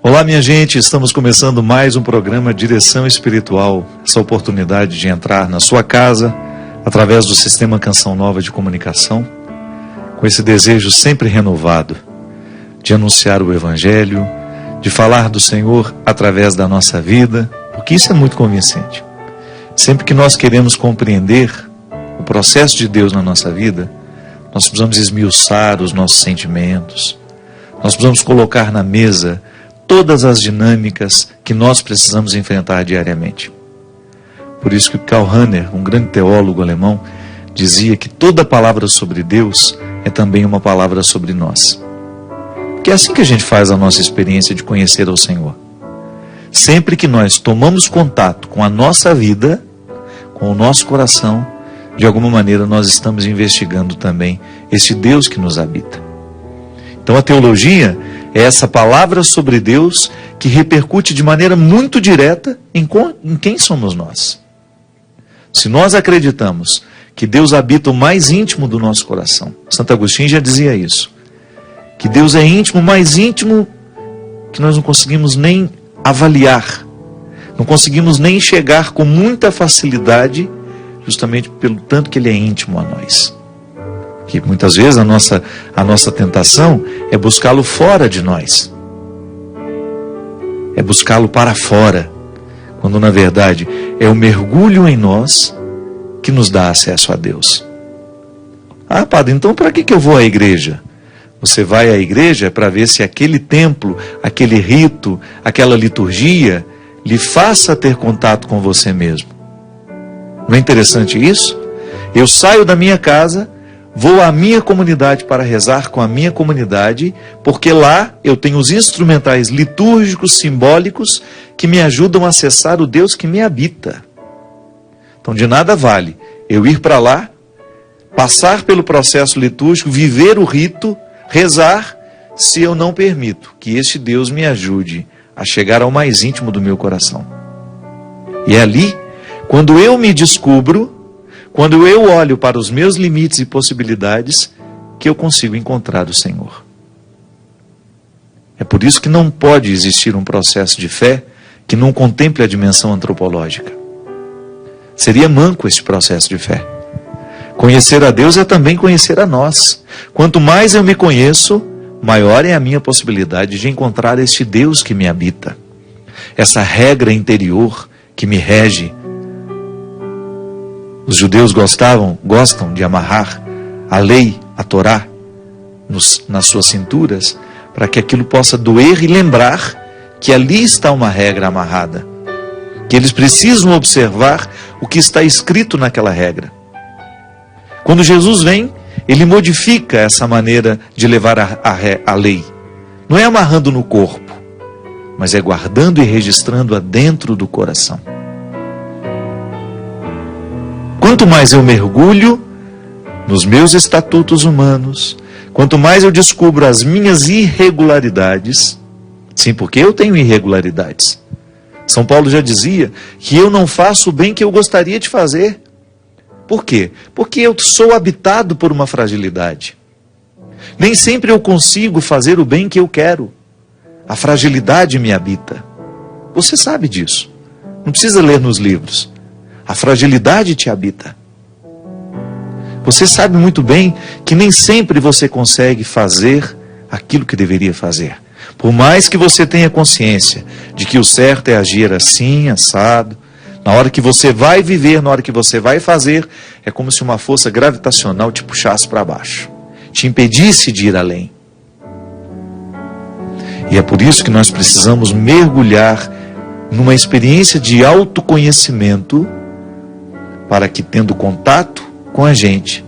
Olá, minha gente, estamos começando mais um programa Direção Espiritual, essa oportunidade de entrar na sua casa através do Sistema Canção Nova de Comunicação, com esse desejo sempre renovado de anunciar o Evangelho, de falar do Senhor através da nossa vida, porque isso é muito convincente. Sempre que nós queremos compreender o processo de Deus na nossa vida, nós precisamos esmiuçar os nossos sentimentos, nós precisamos colocar na mesa todas as dinâmicas que nós precisamos enfrentar diariamente. Por isso que Karl Rahner, um grande teólogo alemão, dizia que toda palavra sobre Deus é também uma palavra sobre nós. Porque é assim que a gente faz a nossa experiência de conhecer ao Senhor. Sempre que nós tomamos contato com a nossa vida, com o nosso coração, de alguma maneira nós estamos investigando também esse Deus que nos habita. Então a teologia é essa palavra sobre Deus que repercute de maneira muito direta em quem somos nós. Se nós acreditamos que Deus habita o mais íntimo do nosso coração, Santo Agostinho já dizia isso, que Deus é íntimo, mais íntimo que nós não conseguimos nem avaliar, não conseguimos nem chegar com muita facilidade, justamente pelo tanto que Ele é íntimo a nós. Que muitas vezes a nossa tentação é buscá-lo fora de nós. É buscá-lo para fora. Quando na verdade é o mergulho em nós que nos dá acesso a Deus. Ah, padre, então para que eu vou à igreja? Você vai à igreja para ver se aquele templo, aquele rito, aquela liturgia lhe faça ter contato com você mesmo. Não é interessante isso? Eu saio da minha casa, vou à minha comunidade para rezar com a minha comunidade, porque lá eu tenho os instrumentais litúrgicos, simbólicos, que me ajudam a acessar o Deus que me habita. Então de nada vale eu ir para lá, passar pelo processo litúrgico, viver o rito, rezar, se eu não permito que este Deus me ajude a chegar ao mais íntimo do meu coração. E é ali, quando eu me descubro, quando eu olho para os meus limites e possibilidades, que eu consigo encontrar o Senhor. É por isso que não pode existir um processo de fé que não contemple a dimensão antropológica. Seria manco esse processo de fé. Conhecer a Deus é também conhecer a nós. Quanto mais eu me conheço, maior é a minha possibilidade de encontrar este Deus que me habita. Essa regra interior que me rege. Os judeus gostam de amarrar a lei, a Torá, nas suas cinturas, para que aquilo possa doer e lembrar que ali está uma regra amarrada. Que eles precisam observar o que está escrito naquela regra. Quando Jesus vem, Ele modifica essa maneira de levar a lei. Não é amarrando no corpo, mas é guardando e registrando-a dentro do coração. Quanto mais eu mergulho nos meus estatutos humanos, quanto mais eu descubro as minhas irregularidades, sim, porque eu tenho irregularidades. São Paulo já dizia que eu não faço o bem que eu gostaria de fazer. Por quê? Porque eu sou habitado por uma fragilidade. Nem sempre eu consigo fazer o bem que eu quero. A fragilidade me habita. Você sabe disso. Não precisa ler nos livros. A fragilidade te habita. Você sabe muito bem que nem sempre você consegue fazer aquilo que deveria fazer. Por mais que você tenha consciência de que o certo é agir assim, assado, na hora que você vai viver, na hora que você vai fazer, é como se uma força gravitacional te puxasse para baixo, te impedisse de ir além. E é por isso que nós precisamos mergulhar numa experiência de autoconhecimento, para que, tendo contato com a gente,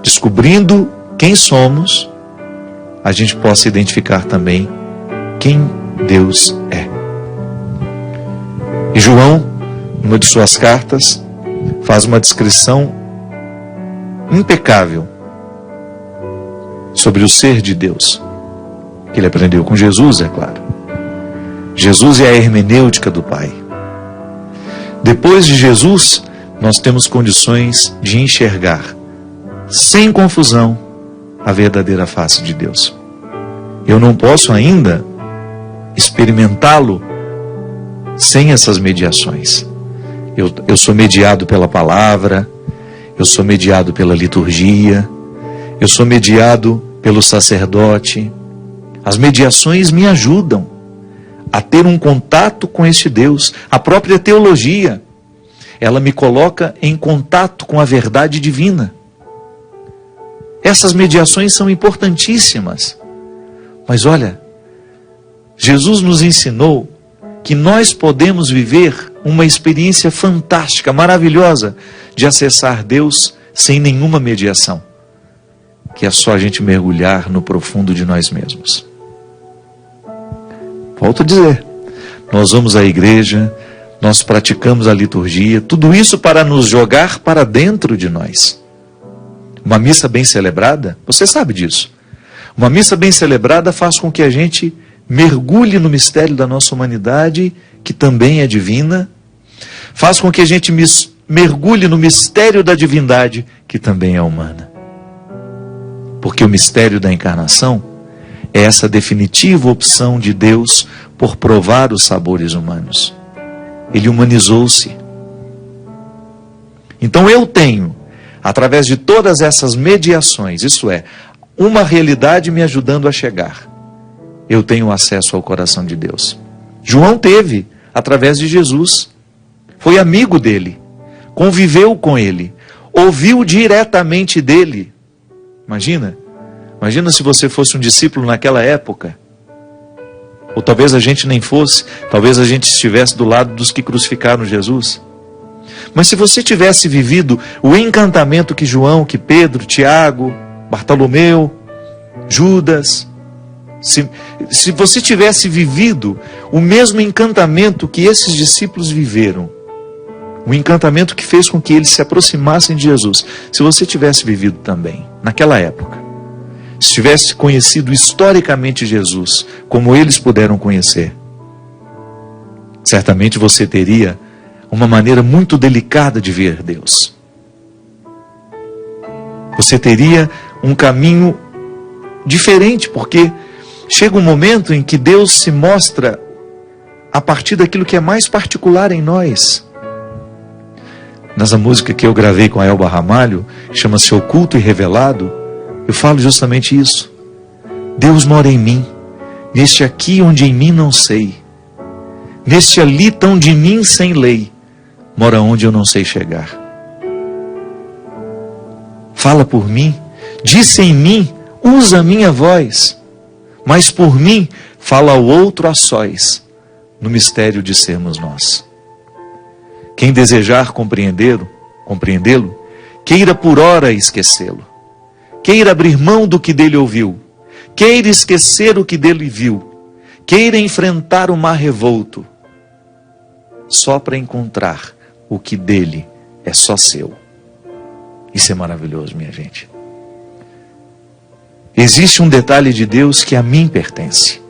descobrindo quem somos, a gente possa identificar também quem Deus é. E João, numa de suas cartas, faz uma descrição impecável sobre o ser de Deus, que ele aprendeu com Jesus, é claro. Jesus é a hermenêutica do Pai. Depois de Jesus, nós temos condições de enxergar, sem confusão, a verdadeira face de Deus. Eu não posso ainda experimentá-lo sem essas mediações. Eu sou mediado pela palavra, eu sou mediado pela liturgia, eu sou mediado pelo sacerdote. As mediações me ajudam a ter um contato com este Deus. A própria teologia, ela me coloca em contato com a verdade divina. Essas mediações são importantíssimas. Mas olha, Jesus nos ensinou que nós podemos viver uma experiência fantástica, maravilhosa, de acessar Deus sem nenhuma mediação, que é só a gente mergulhar no profundo de nós mesmos. Volto a dizer, nós vamos à igreja, nós praticamos a liturgia, tudo isso para nos jogar para dentro de nós. Uma missa bem celebrada, você sabe disso. Uma missa bem celebrada faz com que a gente mergulhe no mistério da nossa humanidade, que também é divina. Faz com que a gente mergulhe no mistério da divindade, que também é humana. Porque o mistério da encarnação é essa definitiva opção de Deus por provar os sabores humanos. Ele humanizou-se. Então eu tenho, através de todas essas mediações, isso é, uma realidade me ajudando a chegar, eu tenho acesso ao coração de Deus. João teve, através de Jesus. Foi amigo dele, conviveu com ele, ouviu diretamente dele. Imagina se você fosse um discípulo naquela época. Ou talvez a gente nem fosse, talvez a gente estivesse do lado dos que crucificaram Jesus. Mas se você tivesse vivido o encantamento que João, que Pedro, Tiago, Bartolomeu, Judas, se você tivesse vivido o mesmo encantamento que esses discípulos viveram, o encantamento que fez com que eles se aproximassem de Jesus, se você tivesse vivido também, naquela época, se tivesse conhecido historicamente Jesus, como eles puderam conhecer, certamente você teria uma maneira muito delicada de ver Deus. Você teria um caminho diferente, porque chega um momento em que Deus se mostra a partir daquilo que é mais particular em nós. Nessa música que eu gravei com a Elba Ramalho, chama-se Oculto e Revelado, eu falo justamente isso. Deus mora em mim, neste aqui onde em mim não sei, neste ali tão de mim sem lei, mora onde eu não sei chegar. Fala por mim, disse em mim, usa a minha voz, mas por mim fala ao outro a sós, no mistério de sermos nós. Quem desejar compreendê-lo, queira por ora esquecê-lo. Queira abrir mão do que dele ouviu, queira esquecer o que dele viu, queira enfrentar o mar revolto, só para encontrar o que dele é só seu. Isso é maravilhoso, minha gente. Existe um detalhe de Deus que a mim pertence.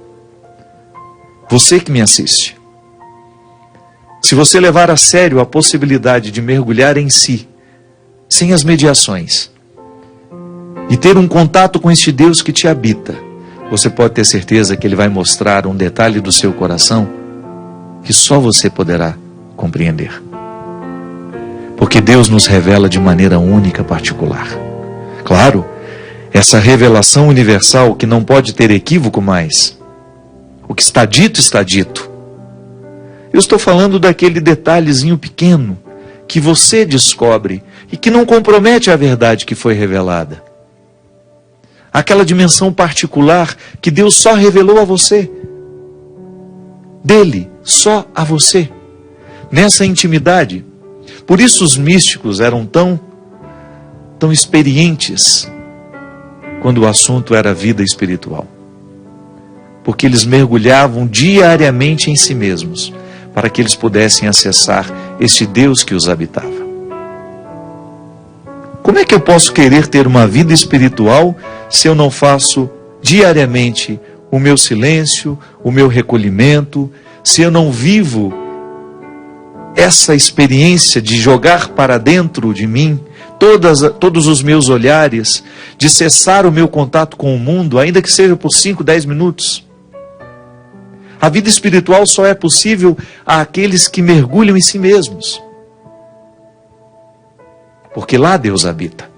Você que me assiste, se você levar a sério a possibilidade de mergulhar em si, sem as mediações, e ter um contato com este Deus que te habita, você pode ter certeza que Ele vai mostrar um detalhe do seu coração que só você poderá compreender. Porque Deus nos revela de maneira única, particular. Claro, essa revelação universal que não pode ter equívoco mais. O que está dito, está dito. Eu estou falando daquele detalhezinho pequeno que você descobre e que não compromete a verdade que foi revelada. Aquela dimensão particular que Deus só revelou a você. Dele, só a você. Nessa intimidade. Por isso os místicos eram tão experientes quando o assunto era vida espiritual. Porque eles mergulhavam diariamente em si mesmos, para que eles pudessem acessar este Deus que os habitava. Como é que eu posso querer ter uma vida espiritual se eu não faço diariamente o meu silêncio, o meu recolhimento, se eu não vivo essa experiência de jogar para dentro de mim todos os meus olhares, de cessar o meu contato com o mundo, ainda que seja por 5, 10 minutos? A vida espiritual só é possível àqueles que mergulham em si mesmos. Porque lá Deus habita.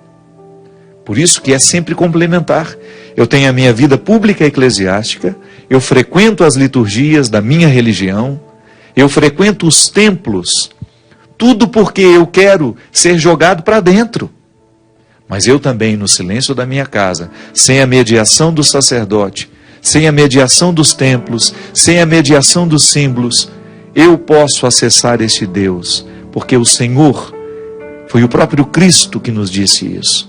Por isso que é sempre complementar. Eu tenho a minha vida pública eclesiástica, eu frequento as liturgias da minha religião, eu frequento os templos, tudo porque eu quero ser jogado para dentro. Mas eu também, no silêncio da minha casa, sem a mediação do sacerdote, sem a mediação dos templos, sem a mediação dos símbolos, eu posso acessar este Deus, porque o Senhor, foi o próprio Cristo que nos disse isso.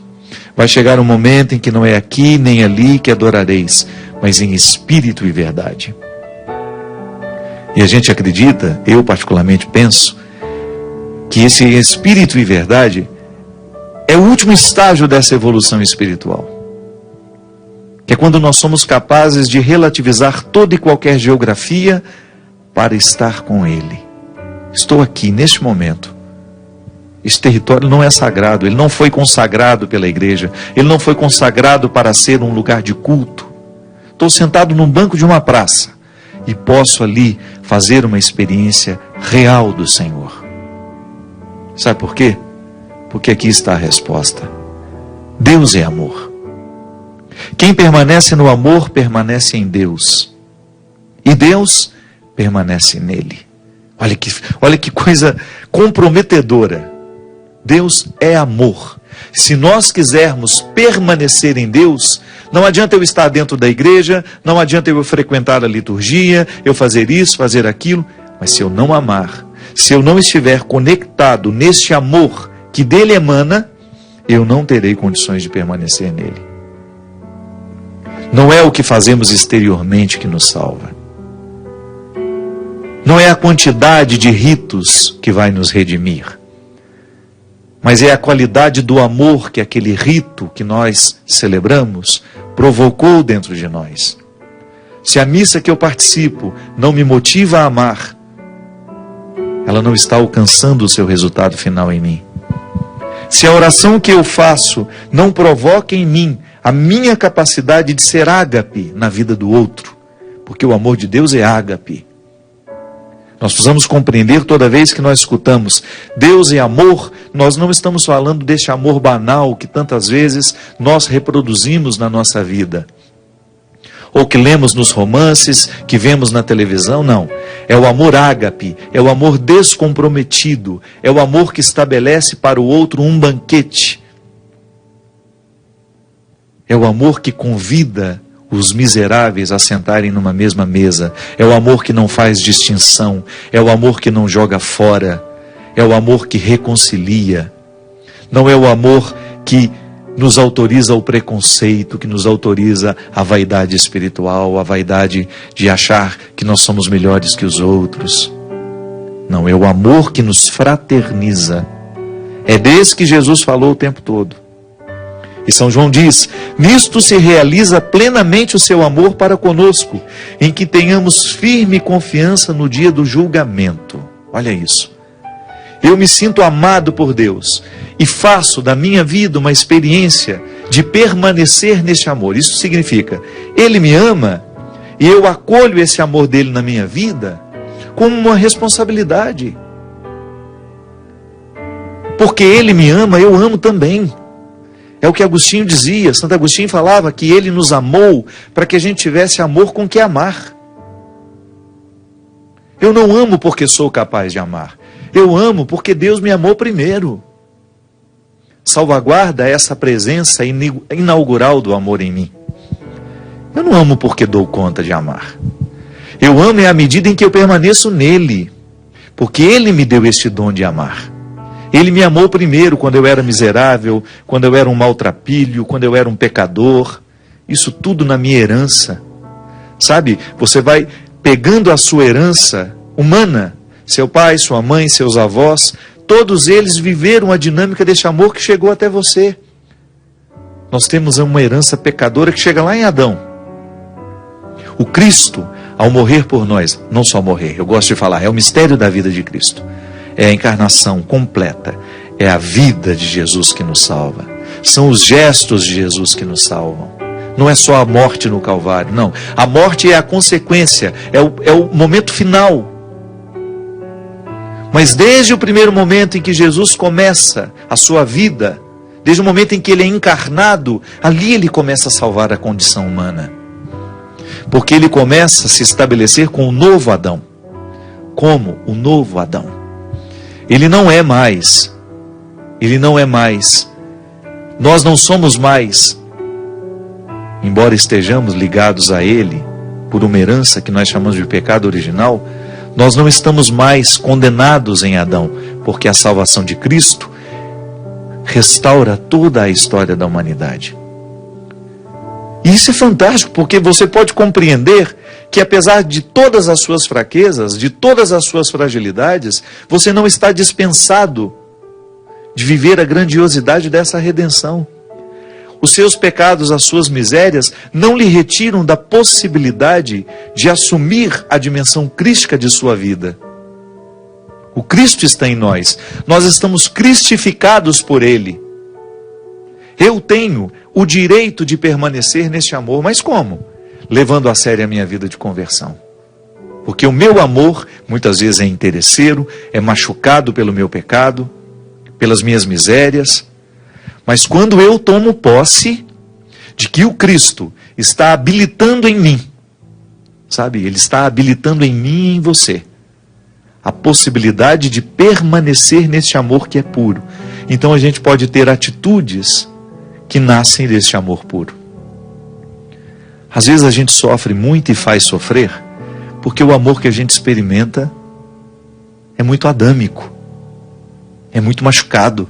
Vai chegar um momento em que não é aqui nem ali que adorareis, mas em espírito e verdade. E a gente acredita, eu particularmente penso, que esse espírito e verdade é o último estágio dessa evolução espiritual. Que é quando nós somos capazes de relativizar toda e qualquer geografia para estar com Ele. Estou aqui, neste momento. Este território não é sagrado, ele não foi consagrado pela igreja, ele não foi consagrado para ser um lugar de culto. Estou sentado num banco de uma praça e posso ali fazer uma experiência real do Senhor. Sabe por quê? Porque aqui está a resposta. Deus é amor. Quem permanece no amor, permanece em Deus. E Deus permanece nele. Olha que coisa comprometedora. Deus é amor. Se nós quisermos permanecer em Deus, não adianta eu estar dentro da igreja, não adianta eu frequentar a liturgia, eu fazer isso, fazer aquilo, mas se eu não amar, se eu não estiver conectado neste amor que dele emana, eu não terei condições de permanecer nele. Não é o que fazemos exteriormente que nos salva. Não é a quantidade de ritos que vai nos redimir. Mas é a qualidade do amor que aquele rito que nós celebramos provocou dentro de nós. Se a missa que eu participo não me motiva a amar, ela não está alcançando o seu resultado final em mim. Se a oração que eu faço não provoca em mim a minha capacidade de ser ágape na vida do outro, porque o amor de Deus é ágape. Nós precisamos compreender toda vez que nós escutamos Deus é amor, nós não estamos falando deste amor banal que tantas vezes nós reproduzimos na nossa vida. Ou que lemos nos romances, que vemos na televisão, não. É o amor ágape, é o amor descomprometido, é o amor que estabelece para o outro um banquete. É o amor que convida os miseráveis a sentarem numa mesma mesa. É o amor que não faz distinção. É o amor que não joga fora. É o amor que reconcilia. Não é o amor que nos autoriza o preconceito, que nos autoriza a vaidade espiritual, a vaidade de achar que nós somos melhores que os outros. Não, é o amor que nos fraterniza. É desse que Jesus falou o tempo todo. E São João diz, nisto se realiza plenamente o seu amor para conosco, em que tenhamos firme confiança no dia do julgamento. Olha isso. Eu me sinto amado por Deus e faço da minha vida uma experiência de permanecer neste amor. Isso significa, Ele me ama e eu acolho esse amor dele na minha vida como uma responsabilidade. Porque Ele me ama, eu amo também. É o que Agostinho dizia, Santo Agostinho falava que Ele nos amou para que a gente tivesse amor com que amar. Eu não amo porque sou capaz de amar. Eu amo porque Deus me amou primeiro. Salvaguarda essa presença inaugural do amor em mim. Eu não amo porque dou conta de amar. Eu amo à medida em que eu permaneço nele. Porque Ele me deu este dom de amar. Ele me amou primeiro quando eu era miserável, quando eu era um maltrapilho, quando eu era um pecador. Isso tudo na minha herança. Sabe, você vai pegando a sua herança humana. Seu pai, sua mãe, seus avós, todos eles viveram a dinâmica deste amor que chegou até você. Nós temos uma herança pecadora que chega lá em Adão. O Cristo, ao morrer por nós, não só morrer, eu gosto de falar, é o mistério da vida de Cristo. É a encarnação completa, é a vida de Jesus que nos salva. São os gestos de Jesus que nos salvam. Não é só a morte no Calvário, não. A morte é a consequência, é o momento final. Mas desde o primeiro momento em que Jesus começa a sua vida, desde o momento em que ele é encarnado, ali ele começa a salvar a condição humana. Porque ele começa a se estabelecer com o novo Adão. Como o novo Adão. Ele não é mais. Nós não somos mais, embora estejamos ligados a ele, por uma herança que nós chamamos de pecado original, nós não estamos mais condenados em Adão, porque a salvação de Cristo restaura toda a história da humanidade. E isso é fantástico, porque você pode compreender que apesar de todas as suas fraquezas, de todas as suas fragilidades, você não está dispensado de viver a grandiosidade dessa redenção. Os seus pecados, as suas misérias, não lhe retiram da possibilidade de assumir a dimensão crística de sua vida. O Cristo está em nós. Nós estamos cristificados por Ele. Eu tenho o direito de permanecer neste amor, mas como? Levando a sério a minha vida de conversão. Porque o meu amor, muitas vezes é interesseiro, é machucado pelo meu pecado, pelas minhas misérias, mas quando eu tomo posse de que o Cristo está habilitando em mim, sabe, Ele está habilitando em mim e em você, a possibilidade de permanecer neste amor que é puro, então a gente pode ter atitudes que nascem deste amor puro. Às vezes a gente sofre muito e faz sofrer, porque o amor que a gente experimenta é muito adâmico, é muito machucado,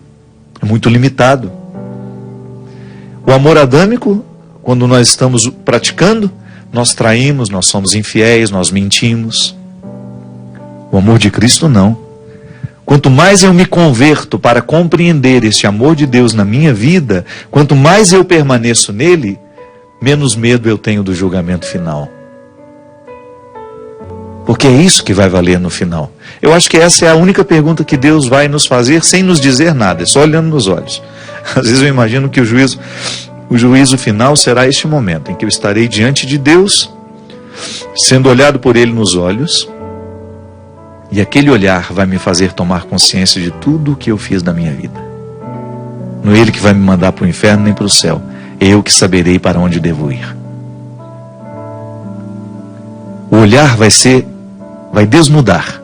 é muito limitado. O amor adâmico, quando nós estamos praticando, nós traímos, nós somos infiéis, nós mentimos. O amor de Cristo não. Quanto mais eu me converto para compreender este amor de Deus na minha vida, quanto mais eu permaneço nele, menos medo eu tenho do julgamento final. Porque é isso que vai valer no final. Eu acho que essa é a única pergunta que Deus vai nos fazer sem nos dizer nada, é só olhando nos olhos. Às vezes eu imagino que o juízo final será este momento em que eu estarei diante de Deus, sendo olhado por Ele nos olhos, e aquele olhar vai me fazer tomar consciência de tudo o que eu fiz na minha vida. Não é Ele que vai me mandar para o inferno nem para o céu, é eu que saberei para onde devo ir. O olhar vai desnudar.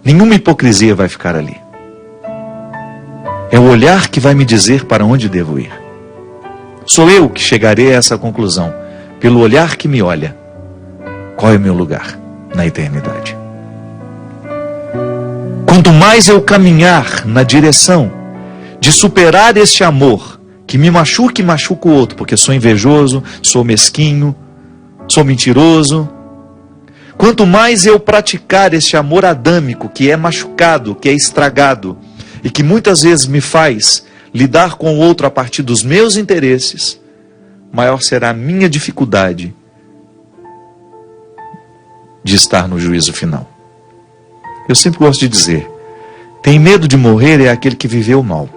Nenhuma hipocrisia vai ficar ali. É o olhar que vai me dizer para onde devo ir. Sou eu que chegarei a essa conclusão, pelo olhar que me olha. Qual é o meu lugar na eternidade? Quanto mais eu caminhar na direção de superar este amor que me machuca e machuca o outro, porque sou invejoso, sou mesquinho, sou mentiroso, quanto mais eu praticar este amor adâmico, que é machucado, que é estragado, e que muitas vezes me faz lidar com o outro a partir dos meus interesses, maior será a minha dificuldade de estar no juízo final. Eu sempre gosto de dizer, tem medo de morrer é aquele que viveu mal.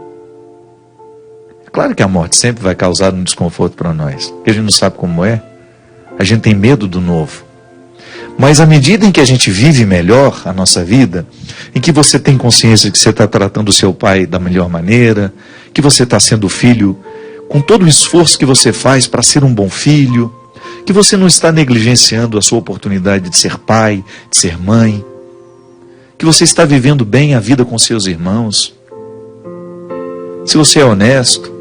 É claro que a morte sempre vai causar um desconforto para nós, porque a gente não sabe como é, a gente tem medo do novo. Mas à medida em que a gente vive melhor a nossa vida, em que você tem consciência de que você está tratando o seu pai da melhor maneira, que você está sendo filho com todo o esforço que você faz para ser um bom filho, que você não está negligenciando a sua oportunidade de ser pai, de ser mãe, que você está vivendo bem a vida com seus irmãos, se você é honesto,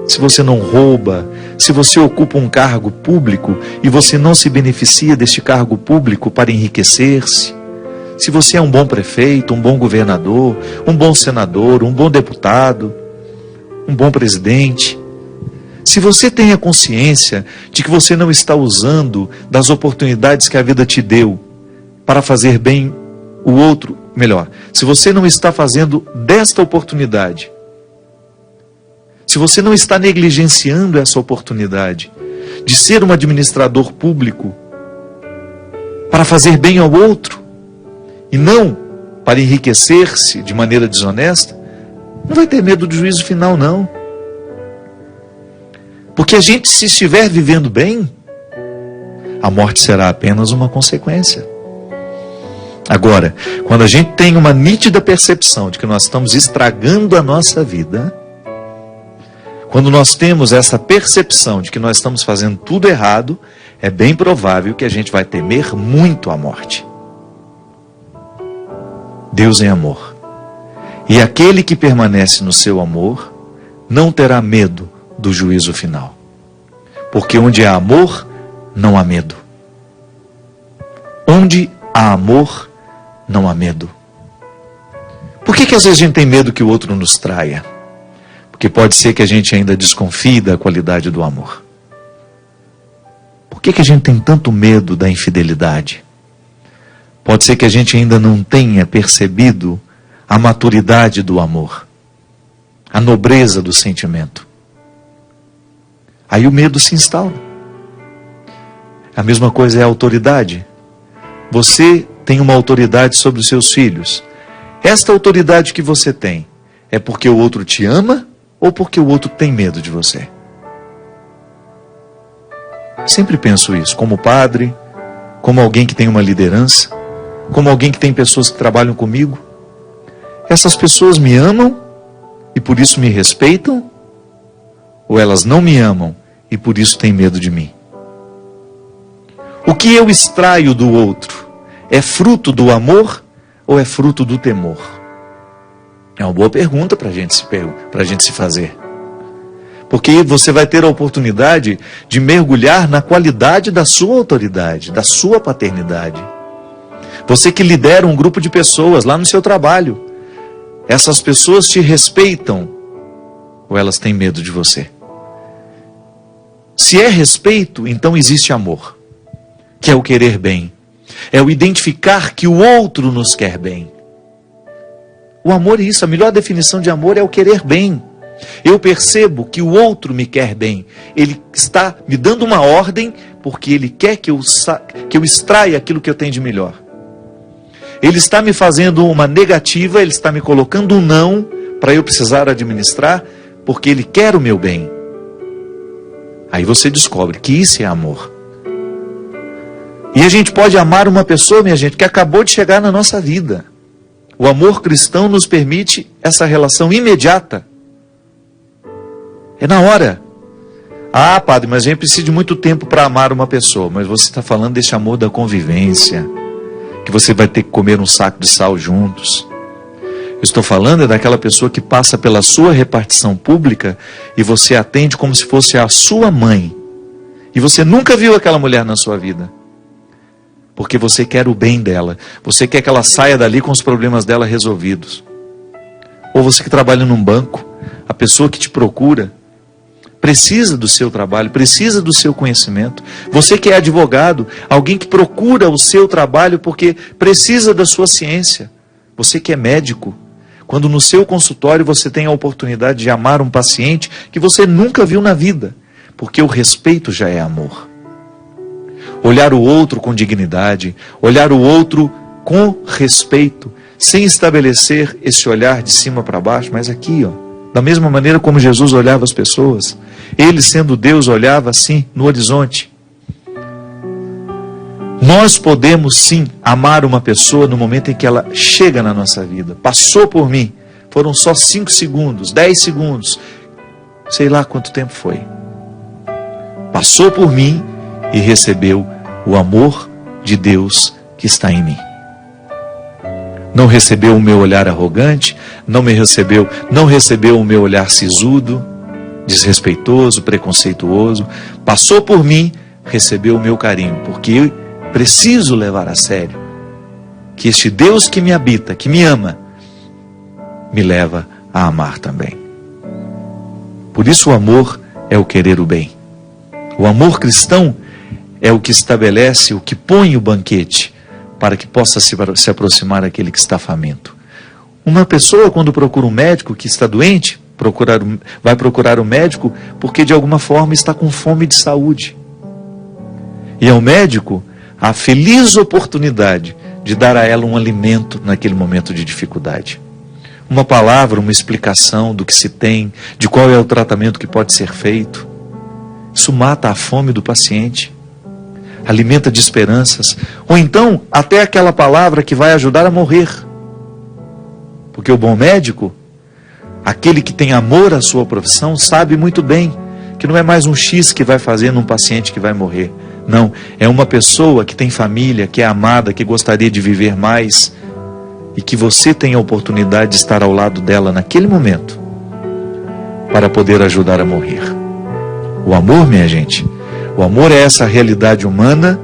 se você não rouba, se você ocupa um cargo público e você não se beneficia deste cargo público para enriquecer-se, se você é um bom prefeito, um bom governador, um bom senador, um bom deputado, um bom presidente, se você tem a consciência de que você não está usando das oportunidades que a vida te deu para fazer bem o outro, melhor, se você não está fazendo desta oportunidade, se você não está negligenciando essa oportunidade de ser um administrador público para fazer bem ao outro e não para enriquecer-se de maneira desonesta, não vai ter medo do juízo final, não. Porque a gente, se estiver vivendo bem, a morte será apenas uma consequência. Agora, quando a gente tem uma nítida percepção de que nós estamos estragando a nossa vida, quando nós temos essa percepção de que nós estamos fazendo tudo errado, é bem provável que a gente vai temer muito a morte. Deus é amor. E aquele que permanece no seu amor não terá medo do juízo final. Porque onde há amor, não há medo. Onde há amor, não há medo. Por que às vezes a gente tem medo que o outro nos traia? Porque pode ser que a gente ainda desconfie da qualidade do amor. Por que a gente tem tanto medo da infidelidade? Pode ser que a gente ainda não tenha percebido a maturidade do amor, a nobreza do sentimento. Aí o medo se instala. A mesma coisa é a autoridade. Você tem uma autoridade sobre os seus filhos. Esta autoridade que você tem é porque o outro te ama ou porque o outro tem medo de você? Sempre penso isso, como padre, como alguém que tem uma liderança, como alguém que tem pessoas que trabalham comigo. Essas pessoas me amam e por isso me respeitam? Ou elas não me amam e por isso têm medo de mim? O que eu extraio do outro é fruto do amor ou é fruto do temor? É uma boa pergunta para a gente se fazer. Porque você vai ter a oportunidade de mergulhar na qualidade da sua autoridade, da sua paternidade. Você que lidera um grupo de pessoas lá no seu trabalho, essas pessoas te respeitam ou elas têm medo de você? Se é respeito, então existe amor, que é o querer bem. É o identificar que o outro nos quer bem. O amor é isso, a melhor definição de amor é o querer bem. Eu percebo que o outro me quer bem. Ele está me dando uma ordem porque ele quer que eu extraia aquilo que eu tenho de melhor. Ele está me fazendo uma negativa, ele está me colocando um não para eu precisar administrar porque ele quer o meu bem. Aí você descobre que isso é amor. E a gente pode amar uma pessoa, minha gente, que acabou de chegar na nossa vida. O amor cristão nos permite essa relação imediata. É na hora. Ah, padre, mas a gente precisa de muito tempo para amar uma pessoa. Mas você está falando desse amor da convivência, que você vai ter que comer um saco de sal juntos. Eu estou falando daquela pessoa que passa pela sua repartição pública e você atende como se fosse a sua mãe. E você nunca viu aquela mulher na sua vida. Porque você quer o bem dela. Você quer que ela saia dali com os problemas dela resolvidos. Ou você que trabalha num banco, a pessoa que te procura precisa do seu trabalho, precisa do seu conhecimento. Você que é advogado, alguém que procura o seu trabalho porque precisa da sua ciência. Você que é médico, quando no seu consultório você tem a oportunidade de amar um paciente que você nunca viu na vida, porque o respeito já é amor. Olhar o outro com dignidade, olhar o outro com respeito, sem estabelecer esse olhar de cima para baixo, mas aqui, ó, da mesma maneira como Jesus olhava as pessoas, ele sendo Deus olhava assim no horizonte. Nós podemos sim amar uma pessoa no momento em que ela chega na nossa vida, passou por mim, foram só 5 segundos, 10 segundos, sei lá quanto tempo foi. Passou por mim e recebeu o amor de Deus que está em mim. Não recebeu o meu olhar arrogante, não recebeu o meu olhar sisudo, desrespeitoso, preconceituoso. Passou por mim, recebeu o meu carinho, porque eu preciso levar a sério que este Deus que me habita, que me ama, me leva a amar também. Por isso o amor é o querer o bem. O amor cristão é o que estabelece, o que põe o banquete para que possa se aproximar aquele que está faminto. Uma pessoa, quando procura um médico que está doente, vai procurar o médico porque de alguma forma está com fome de saúde. E ao médico a feliz oportunidade de dar a ela um alimento naquele momento de dificuldade. Uma palavra, uma explicação do que se tem, de qual é o tratamento que pode ser feito. Isso mata a fome do paciente, alimenta de esperanças, ou então até aquela palavra que vai ajudar a morrer. Porque o bom médico, aquele que tem amor à sua profissão, sabe muito bem que não é mais um X que vai fazer num paciente que vai morrer. Não, é uma pessoa que tem família, que é amada, que gostaria de viver mais, e que você tem a oportunidade de estar ao lado dela naquele momento, para poder ajudar a morrer. O amor, minha gente, o amor é essa realidade humana,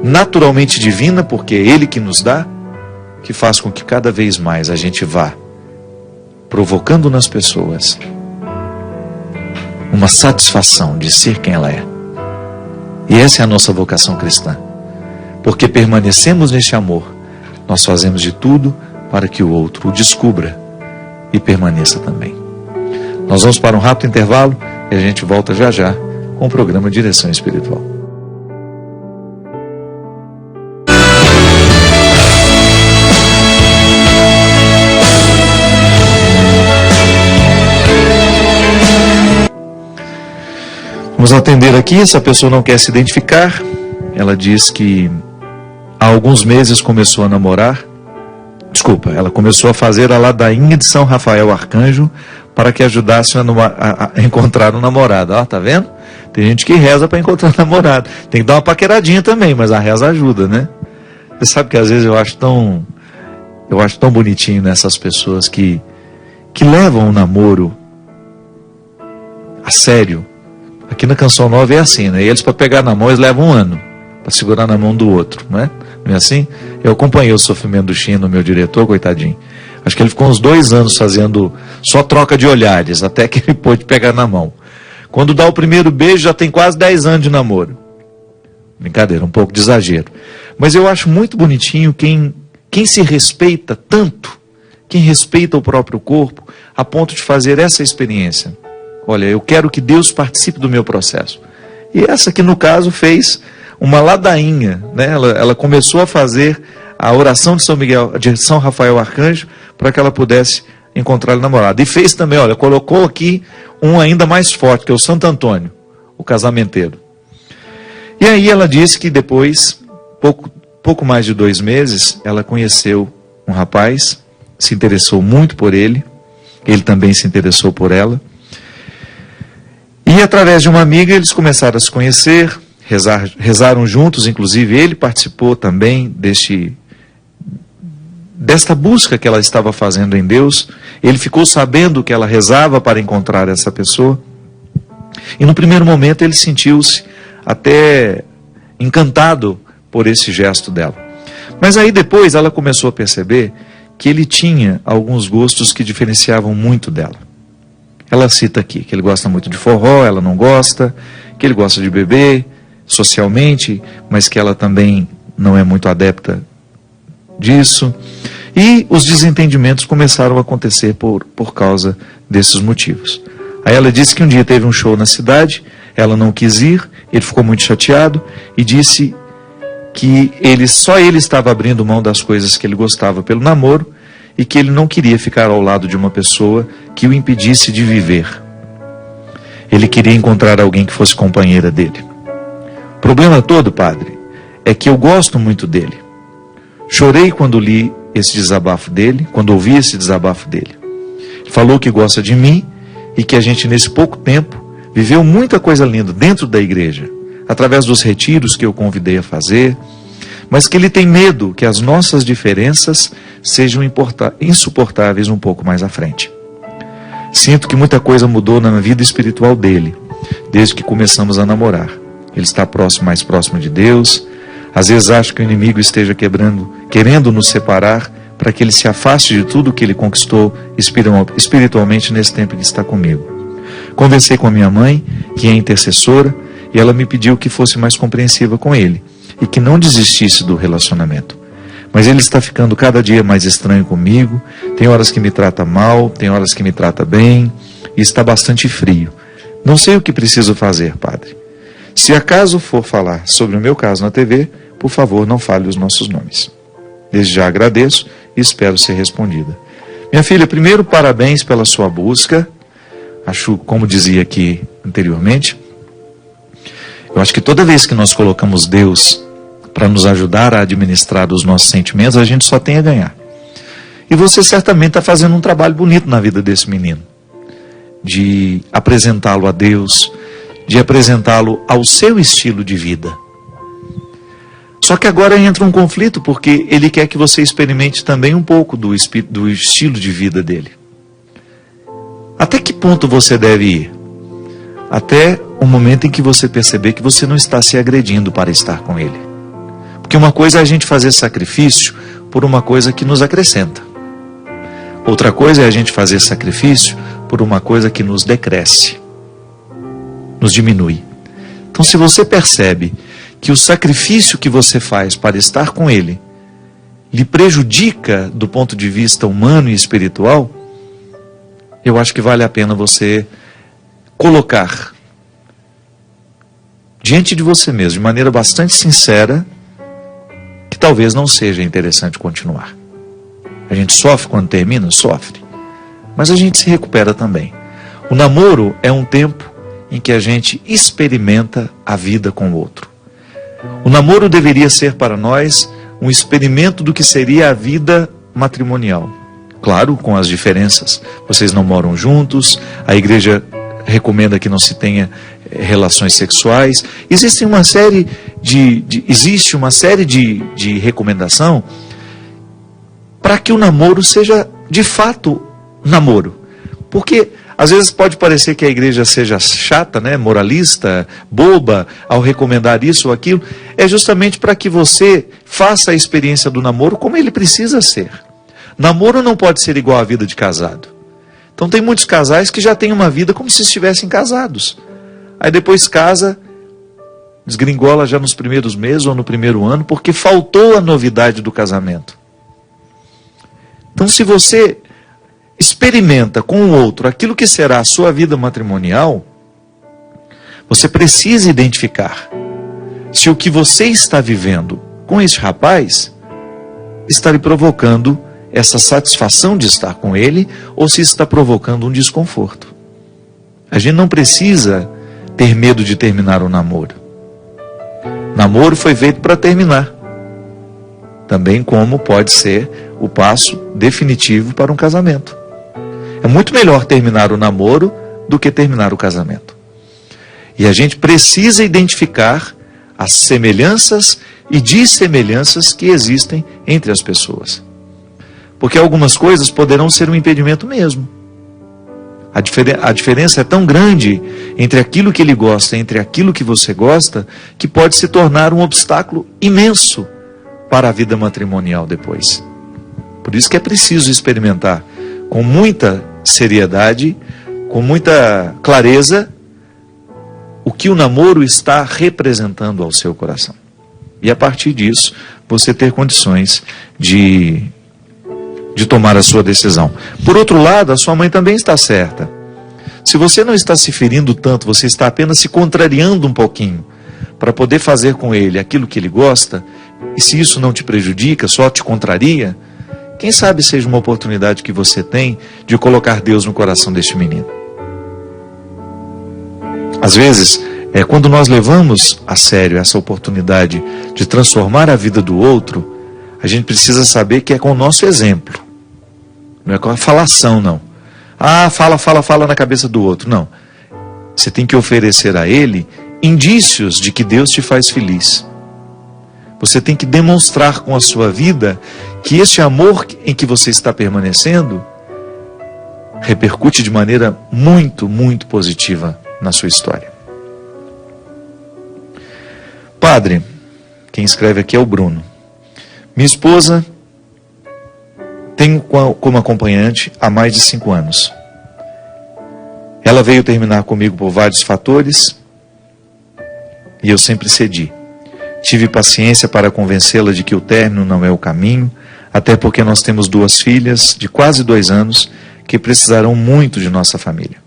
naturalmente divina, porque é Ele que nos dá, que faz com que cada vez mais a gente vá provocando nas pessoas uma satisfação de ser quem ela é. E essa é a nossa vocação cristã. Porque permanecemos neste amor, nós fazemos de tudo para que o outro o descubra e permaneça também. Nós vamos para um rápido intervalo e a gente volta já já com o programa Direção Espiritual. Vamos atender aqui, essa pessoa não quer se identificar. Ela diz que há alguns meses começou a namorar. Desculpa, ela começou a fazer a ladainha de São Rafael Arcanjo para que ajudasse a encontrar um namorado. Ó, tá vendo? Tem gente que reza para encontrar um namorado. Tem que dar uma paqueradinha também, mas a reza ajuda, né? Você sabe que às vezes eu acho tão bonitinho nessas pessoas que levam o namoro a sério. Aqui na Canção Nova é assim, né? E eles, para pegar na mão, eles levam 1 ano para segurar na mão do outro, não é? Não é assim? Eu acompanhei o sofrimento do Chino, meu diretor, coitadinho. Acho que ele ficou uns 2 anos fazendo só troca de olhares, até que ele pôde pegar na mão. Quando dá o primeiro beijo, já tem quase 10 anos de namoro. Brincadeira, um pouco de exagero. Mas eu acho muito bonitinho quem se respeita tanto, quem respeita o próprio corpo, a ponto de fazer essa experiência. Olha, eu quero que Deus participe do meu processo. E essa que no caso fez uma ladainha, né? Ela começou a fazer a oração de São Rafael Arcanjo para que ela pudesse encontrar o namorado. E fez também, olha, colocou aqui um ainda mais forte, que é o Santo Antônio, o casamenteiro. E aí ela disse que depois, pouco mais de 2 meses, ela conheceu um rapaz, se interessou muito por ele também se interessou por ela. E através de uma amiga eles começaram a se conhecer, rezaram juntos, inclusive ele participou também desta busca que ela estava fazendo em Deus. Ele ficou sabendo que ela rezava para encontrar essa pessoa. E no primeiro momento ele sentiu-se até encantado por esse gesto dela. Mas aí depois ela começou a perceber que ele tinha alguns gostos que diferenciavam muito dela. Ela cita aqui que ele gosta muito de forró, ela não gosta, que ele gosta de beber socialmente, mas que ela também não é muito adepta disso. E os desentendimentos começaram a acontecer por causa desses motivos. Aí ela disse que um dia teve um show na cidade, ela não quis ir, ele ficou muito chateado e disse que só ele estava abrindo mão das coisas que ele gostava pelo namoro, e que ele não queria ficar ao lado de uma pessoa que o impedisse de viver. Ele queria encontrar alguém que fosse companheira dele. O problema todo, padre, é que eu gosto muito dele. Chorei quando li esse desabafo dele, quando ouvi esse desabafo dele. Ele falou que gosta de mim e que a gente, nesse pouco tempo, viveu muita coisa linda dentro da igreja, através dos retiros que eu convidei a fazer, mas que ele tem medo que as nossas diferenças sejam insuportáveis um pouco mais à frente. Sinto que muita coisa mudou na vida espiritual dele, desde que começamos a namorar. Ele está mais próximo de Deus. Às vezes acho que o inimigo esteja querendo nos separar, para que ele se afaste de tudo que ele conquistou espiritualmente nesse tempo que está comigo. Conversei com a minha mãe, que é intercessora, e ela me pediu que fosse mais compreensiva com ele, e que não desistisse do relacionamento. Mas ele está ficando cada dia mais estranho comigo, tem horas que me trata mal, tem horas que me trata bem, e está bastante frio. Não sei o que preciso fazer, padre. Se acaso for falar sobre o meu caso na TV, por favor, não fale os nossos nomes. Desde já agradeço e espero ser respondida. Minha filha, primeiro, parabéns pela sua busca. Acho, como dizia aqui anteriormente, Eu acho que toda vez que nós colocamos Deus para nos ajudar a administrar os nossos sentimentos, a gente só tem a ganhar. E você certamente está fazendo um trabalho bonito na vida desse menino, de apresentá-lo a Deus, de apresentá-lo ao seu estilo de vida. Só que agora entra um conflito, porque ele quer que você experimente também um pouco do estilo de vida dele. Até que ponto você deve ir? Até o momento em que você perceber que você não está se agredindo para estar com ele. Porque uma coisa é a gente fazer sacrifício por uma coisa que nos acrescenta. Outra coisa é a gente fazer sacrifício por uma coisa que nos decresce, nos diminui. Então, se você percebe que o sacrifício que você faz para estar com ele lhe prejudica do ponto de vista humano e espiritual, eu acho que vale a pena você colocar diante de você mesmo, de maneira bastante sincera, que talvez não seja interessante continuar. A gente sofre quando termina? Sofre. Mas a gente se recupera também. O namoro é um tempo em que a gente experimenta a vida com o outro. O namoro deveria ser para nós um experimento do que seria a vida matrimonial. Claro, com as diferenças. Vocês não moram juntos, a igreja recomenda que não se tenha relações sexuais. Existe uma série de recomendação para que o namoro seja de fato namoro. Porque às vezes pode parecer que a igreja seja chata, né, moralista, boba, ao recomendar isso ou aquilo. É justamente para que você faça a experiência do namoro como ele precisa ser. Namoro não pode ser igual à vida de casado. Então tem muitos casais que já têm uma vida como se estivessem casados. Aí depois casa, desgringola já nos primeiros meses ou no primeiro ano, porque faltou a novidade do casamento. Então, se você experimenta com o outro aquilo que será a sua vida matrimonial, você precisa identificar se o que você está vivendo com esse rapaz está lhe provocando essa satisfação de estar com ele, ou se está provocando um desconforto. A gente não precisa ter medo de terminar o namoro. Namoro foi feito para terminar. Também como pode ser o passo definitivo para um casamento. É muito melhor terminar o namoro do que terminar o casamento. E a gente precisa identificar as semelhanças e dissemelhanças que existem entre as pessoas. Porque algumas coisas poderão ser um impedimento mesmo. A diferença é tão grande entre aquilo que ele gosta e entre aquilo que você gosta, que pode se tornar um obstáculo imenso para a vida matrimonial depois. Por isso que é preciso experimentar com muita seriedade, com muita clareza, o que o namoro está representando ao seu coração. E a partir disso, você ter condições de tomar a sua decisão. Por outro lado, a sua mãe também está certa. Se você não está se ferindo tanto, você está apenas se contrariando um pouquinho para poder fazer com ele aquilo que ele gosta, e se isso não te prejudica, só te contraria, quem sabe seja uma oportunidade que você tem de colocar Deus no coração deste menino. Às vezes, quando nós levamos a sério essa oportunidade de transformar a vida do outro, a gente precisa saber que é com o nosso exemplo. Não é com a falação, não. Ah, fala na cabeça do outro. Não. Você tem que oferecer a ele indícios de que Deus te faz feliz. Você tem que demonstrar com a sua vida que este amor em que você está permanecendo repercute de maneira muito, muito positiva na sua história. Padre, quem escreve aqui é o Bruno. Minha esposa tenho como acompanhante há mais de 5 anos. Ela veio terminar comigo por vários fatores e eu sempre cedi. Tive paciência para convencê-la de que o término não é o caminho, até porque nós temos 2 filhas de quase 2 anos que precisarão muito de nossa família,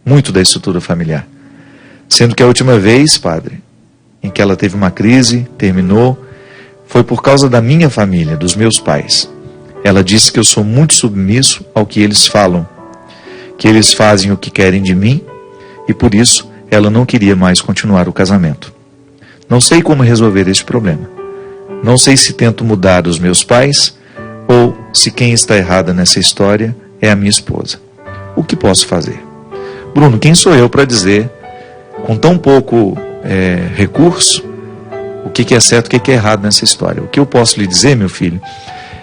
muito da estrutura familiar. Sendo que a última vez, padre, em que ela teve uma crise, terminou, foi por causa da minha família, dos meus pais. Ela disse que eu sou muito submisso ao que eles falam, que eles fazem o que querem de mim, e por isso ela não queria mais continuar o casamento. Não sei como resolver este problema. Não sei se tento mudar os meus pais ou se quem está errada nessa história é a minha esposa. O que posso fazer? Bruno, quem sou eu para dizer, com tão pouco recurso, o que é certo e o que é errado nessa história? O que eu posso lhe dizer, meu filho,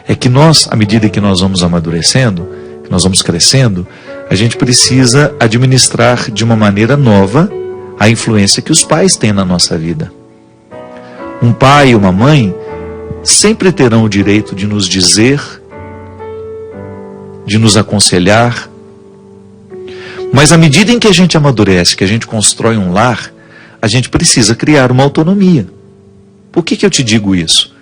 é que nós, à medida que nós vamos amadurecendo, que nós vamos crescendo, a gente precisa administrar de uma maneira nova a influência que os pais têm na nossa vida. Um pai e uma mãe sempre terão o direito de nos dizer, de nos aconselhar, mas à medida em que a gente amadurece, que a gente constrói um lar, a gente precisa criar uma autonomia. Por que eu te digo isso?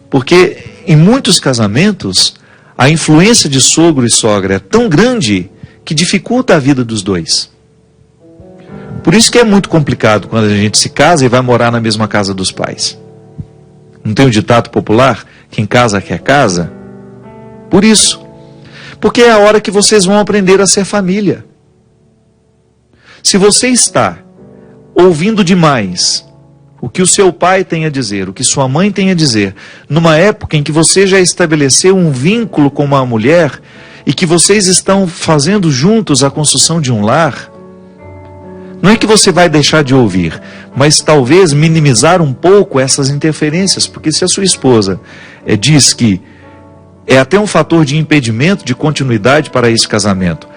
Porque em muitos casamentos, a influência de sogro e sogra é tão grande que dificulta a vida dos dois. Por isso que é muito complicado quando a gente se casa e vai morar na mesma casa dos pais. Não tem o ditado popular? Quem casa quer casa? Por isso. Porque é a hora que vocês vão aprender a ser família. Se você está ouvindo demais o que o seu pai tem a dizer, o que sua mãe tem a dizer, numa época em que você já estabeleceu um vínculo com uma mulher e que vocês estão fazendo juntos a construção de um lar, não é que você vai deixar de ouvir, mas talvez minimizar um pouco essas interferências, porque se a sua esposa diz que é até um fator de impedimento de continuidade para esse casamento,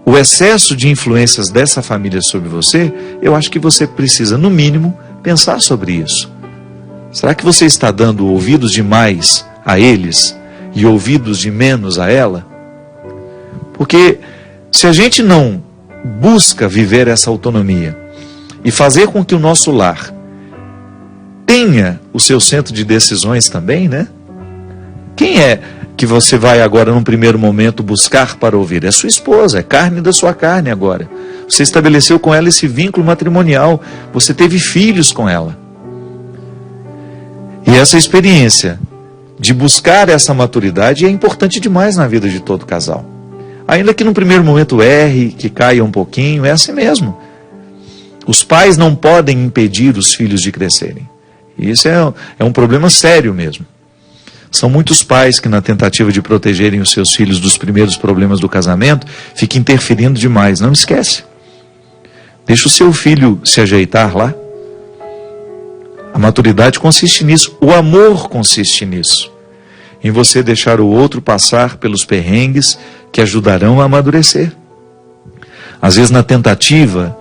o excesso de influências dessa família sobre você, eu acho que você precisa, no mínimo, pensar sobre isso. Será que você está dando ouvidos demais a eles e ouvidos de menos a ela? Porque se a gente não busca viver essa autonomia e fazer com que o nosso lar tenha o seu centro de decisões também, né? Quem é que você vai agora, num primeiro momento, buscar para ouvir? É sua esposa, é carne da sua carne agora. Você estabeleceu com ela esse vínculo matrimonial, você teve filhos com ela. E essa experiência de buscar essa maturidade é importante demais na vida de todo casal. Ainda que num primeiro momento erre, que caia um pouquinho, é assim mesmo. Os pais não podem impedir os filhos de crescerem. E isso é um problema sério mesmo. São muitos pais que, na tentativa de protegerem os seus filhos dos primeiros problemas do casamento, ficam interferindo demais. Não esquece. Deixa o seu filho se ajeitar lá. A maturidade consiste nisso. O amor consiste nisso. Em você deixar o outro passar pelos perrengues que ajudarão a amadurecer. Às vezes, na tentativa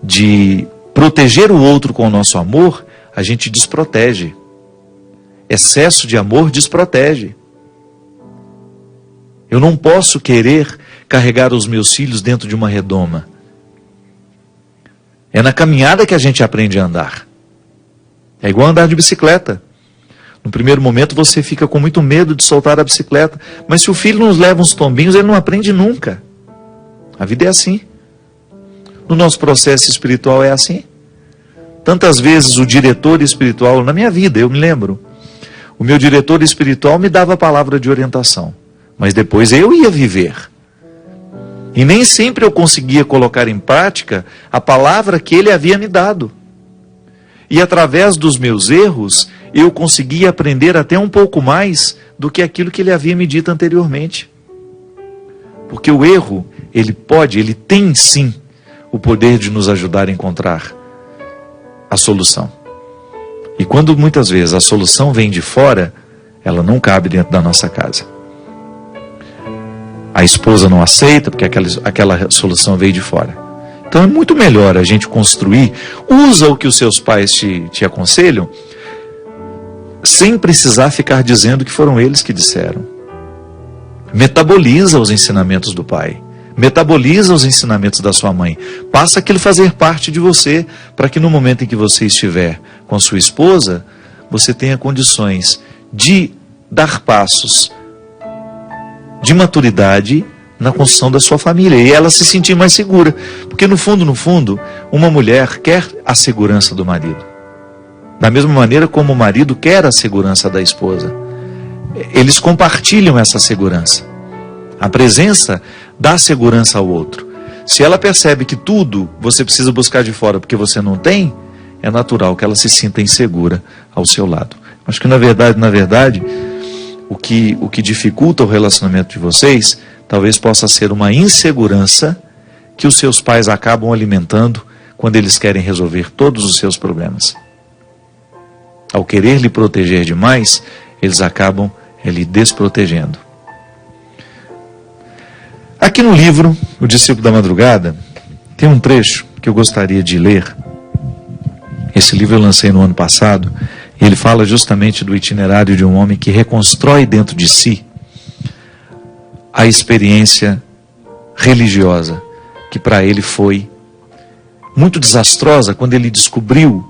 de proteger o outro com o nosso amor, a gente desprotege. Excesso de amor desprotege. Eu não posso querer carregar os meus filhos dentro de uma redoma. É na caminhada que a gente aprende a andar. É igual andar de bicicleta. No primeiro momento você fica com muito medo de soltar a bicicleta, mas se o filho nos leva uns tombinhos, ele não aprende nunca. A vida é assim. No nosso processo espiritual é assim. Tantas vezes o diretor espiritual, na minha vida, eu me lembro, o meu diretor espiritual me dava a palavra de orientação, mas depois eu ia viver. E nem sempre eu conseguia colocar em prática a palavra que ele havia me dado. E através dos meus erros, eu conseguia aprender até um pouco mais do que aquilo que ele havia me dito anteriormente. Porque o erro, ele tem sim o poder de nos ajudar a encontrar a solução. E quando muitas vezes a solução vem de fora, ela não cabe dentro da nossa casa. A esposa não aceita porque aquela solução veio de fora. Então é muito melhor a gente construir, usa o que os seus pais te aconselham, sem precisar ficar dizendo que foram eles que disseram. Metaboliza os ensinamentos do pai. Metaboliza os ensinamentos da sua mãe. Passa aquilo a fazer parte de você, para que no momento em que você estiver com sua esposa, você tenha condições de dar passos de maturidade na construção da sua família, e ela se sentir mais segura. Porque no fundo, uma mulher quer a segurança do marido. Da mesma maneira como o marido quer a segurança da esposa. Eles compartilham essa segurança. A presença dá segurança ao outro. Se ela percebe que tudo você precisa buscar de fora porque você não tem, é natural que ela se sinta insegura ao seu lado. Acho que na verdade, o que dificulta o relacionamento de vocês, talvez possa ser uma insegurança que os seus pais acabam alimentando quando eles querem resolver todos os seus problemas. Ao querer lhe proteger demais, eles acabam lhe desprotegendo. Aqui no livro, O Discípulo da Madrugada, tem um trecho que eu gostaria de ler. Esse livro eu lancei no ano passado. E ele fala justamente do itinerário de um homem que reconstrói dentro de si a experiência religiosa, que para ele foi muito desastrosa quando ele descobriu,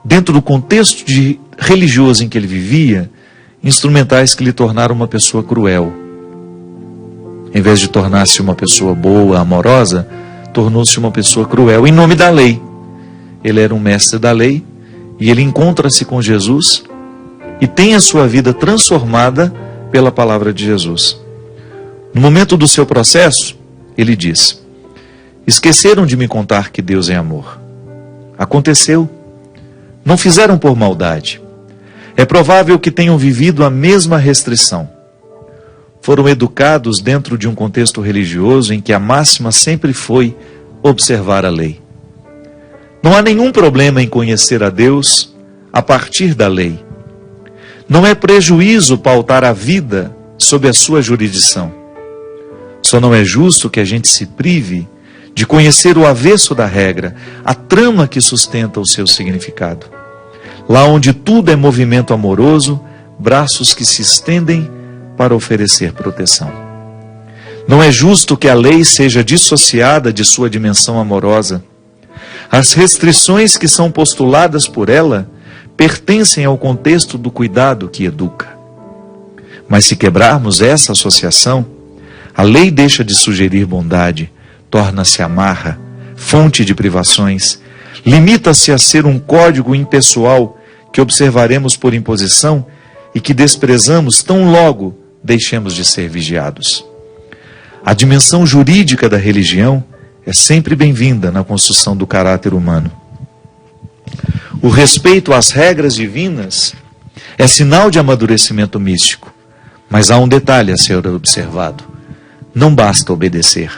dentro do contexto religioso em que ele vivia, instrumentais que lhe tornaram uma pessoa cruel. Em vez de tornar-se uma pessoa boa, amorosa, tornou-se uma pessoa cruel em nome da lei. Ele era um mestre da lei e ele encontra-se com Jesus e tem a sua vida transformada pela palavra de Jesus. No momento do seu processo, ele diz: esqueceram de me contar que Deus é amor. Aconteceu. Não fizeram por maldade. É provável que tenham vivido a mesma restrição. Foram educados dentro de um contexto religioso em que a máxima sempre foi observar a lei. Não há nenhum problema em conhecer a Deus a partir da lei. Não é prejuízo pautar a vida sob a sua jurisdição. Só não é justo que a gente se prive de conhecer o avesso da regra, a trama que sustenta o seu significado. Lá onde tudo é movimento amoroso, braços que se estendem para oferecer proteção. Não é justo que a lei seja dissociada de sua dimensão amorosa. As restrições que são postuladas por ela pertencem ao contexto do cuidado que educa. Mas se quebrarmos essa associação, a lei deixa de sugerir bondade, torna-se amarra, fonte de privações, limita-se a ser um código impessoal que observaremos por imposição e que desprezamos tão logo deixemos de ser vigiados. A dimensão jurídica da religião é sempre bem-vinda na construção do caráter humano. O respeito às regras divinas é sinal de amadurecimento místico, mas há um detalhe a ser observado: não basta obedecer.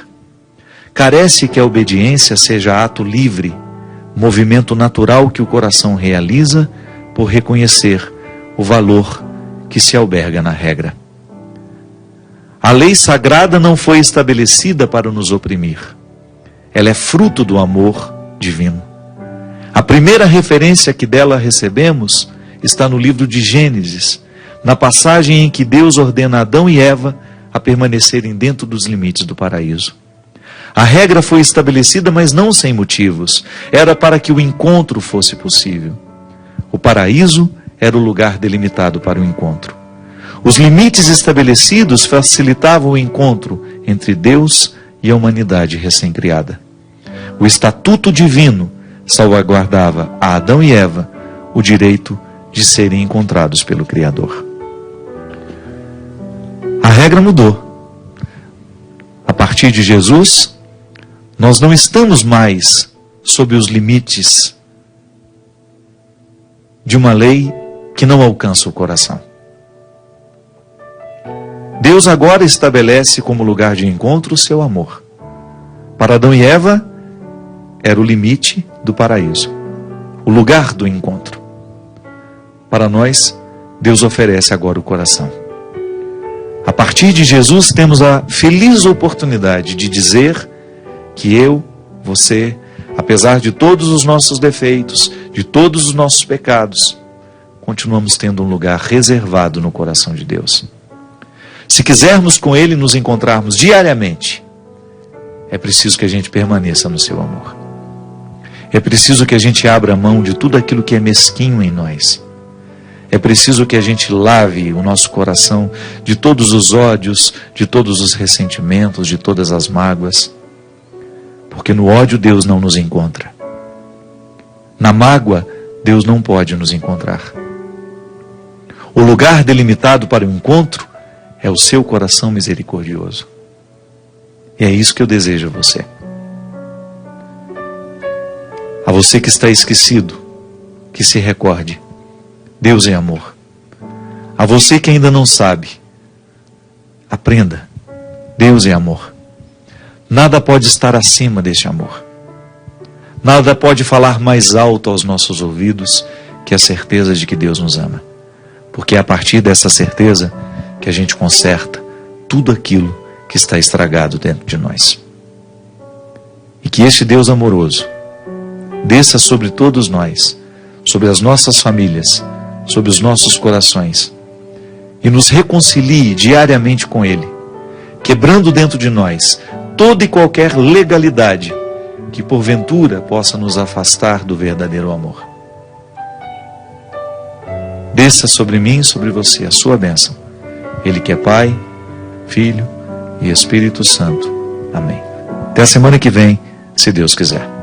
Carece que a obediência seja ato livre, movimento natural que o coração realiza por reconhecer o valor que se alberga na regra. A lei sagrada não foi estabelecida para nos oprimir. Ela é fruto do amor divino. A primeira referência que dela recebemos está no livro de Gênesis, na passagem em que Deus ordena a Adão e Eva a permanecerem dentro dos limites do paraíso. A regra foi estabelecida, mas não sem motivos. Era para que o encontro fosse possível. O paraíso era o lugar delimitado para o encontro. Os limites estabelecidos facilitavam o encontro entre Deus e a humanidade recém-criada. O estatuto divino salvaguardava a Adão e Eva o direito de serem encontrados pelo Criador. A regra mudou. A partir de Jesus, nós não estamos mais sob os limites de uma lei que não alcança o coração. Deus agora estabelece como lugar de encontro o seu amor. Para Adão e Eva, era o limite do paraíso, o lugar do encontro. Para nós, Deus oferece agora o coração. A partir de Jesus, temos a feliz oportunidade de dizer que eu, você, apesar de todos os nossos defeitos, de todos os nossos pecados, continuamos tendo um lugar reservado no coração de Deus. Se quisermos com Ele nos encontrarmos diariamente, é preciso que a gente permaneça no seu amor. É preciso que a gente abra mão de tudo aquilo que é mesquinho em nós. É preciso que a gente lave o nosso coração de todos os ódios, de todos os ressentimentos, de todas as mágoas. Porque no ódio Deus não nos encontra. Na mágoa, Deus não pode nos encontrar. O lugar delimitado para o encontro é o seu coração misericordioso. E é isso que eu desejo a você. A você que está esquecido, que se recorde. Deus é amor. A você que ainda não sabe, aprenda. Deus é amor. Nada pode estar acima deste amor. Nada pode falar mais alto aos nossos ouvidos que a certeza de que Deus nos ama. Porque é a partir dessa certeza que a gente conserta tudo aquilo que está estragado dentro de nós. E que este Deus amoroso desça sobre todos nós, sobre as nossas famílias, sobre os nossos corações, e nos reconcilie diariamente com Ele, quebrando dentro de nós toda e qualquer legalidade que porventura possa nos afastar do verdadeiro amor. Desça sobre mim e sobre você a sua bênção. Ele que é Pai, Filho e Espírito Santo. Amém. Até a semana que vem, se Deus quiser.